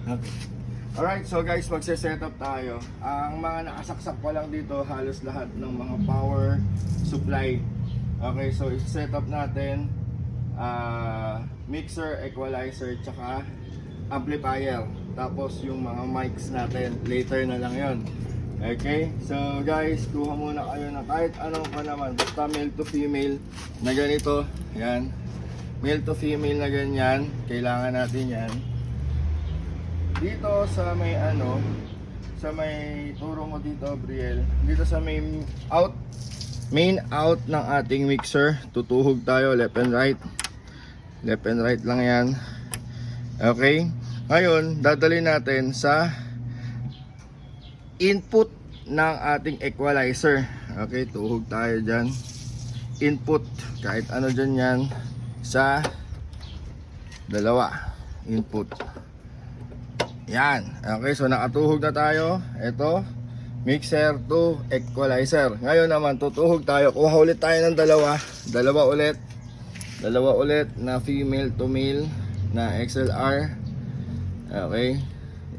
Okay. Alright, so guys, magse-setup tayo. Ang mga nakasaksak pa lang dito, halos lahat ng mga power supply. Okay, so i-setup natin mixer, equalizer, tsaka amplifier. Tapos yung mga mics natin, later na lang yon. Okay, so guys, kuha muna kayo na kahit ano pa naman, basta male to female na ganito. Yan, male to female na ganyan, kailangan natin yan. Dito sa may sa may turo mo dito, Briel, dito sa main out ng ating mixer, tutuhog tayo left and right lang yan. Okay, ngayon dadalhin natin sa input ng ating equalizer. Okay, tuhog tayo dyan, input, kahit ano dyan yan, sa dalawa, input. Yan. Okay, so nakatuhog na tayo. Ito, mixer to equalizer. Ngayon naman, tutuhog tayo. Kuha ulit tayo ng dalawa ulit na female to male na XLR. Okay,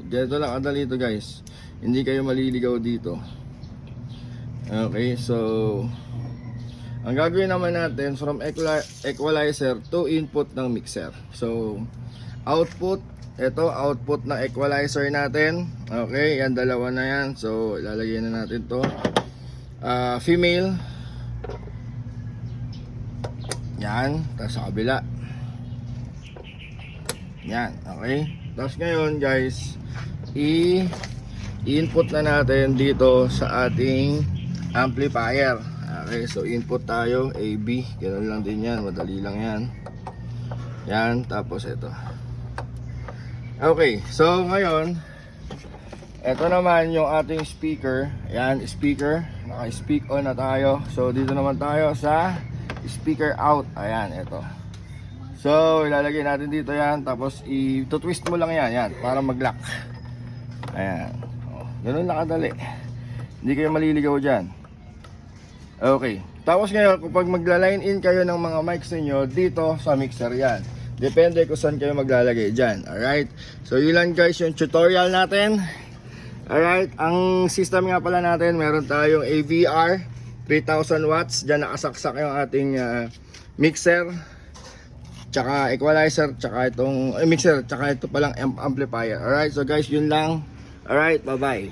ganito lang kadali ito guys, hindi kayo maliligaw dito. Okay, so ang gagawin naman natin, from equalizer to input ng mixer. So output, ito output ng equalizer natin. Okay, yan, dalawa na yan. So ilalagay na natin to female. Yan, tapos sa kabila. Yan, okay. Tapos ngayon guys, i-input na natin dito sa ating amplifier. Okay, so input tayo, AB, ganoon lang din yan, madali lang yan. Yan, tapos ito. Okay, so ngayon, ito naman yung ating speaker. Yan, speaker, naka-speak on na tayo. So dito naman tayo sa speaker out. Ayan, ito. So ilalagay natin dito yan, tapos i-twist mo lang yan, para mag-lock. Ayan, ganun lang kadali, hindi kayo maliligaw dyan. Okay, tapos ngayon kapag magla-line in kayo ng mga mics ninyo dito sa mixer, yan, depende kung saan kayo maglalagay dyan. Alright, so yun lang guys yung tutorial natin. Alright, ang system nga pala natin, meron tayong AVR 3000 watts, dyan nakasaksak yung ating mixer, tsaka equalizer, tsaka itong mixer, tsaka ito palang amplifier. Alright, so guys, yun lang. Alright, bye bye.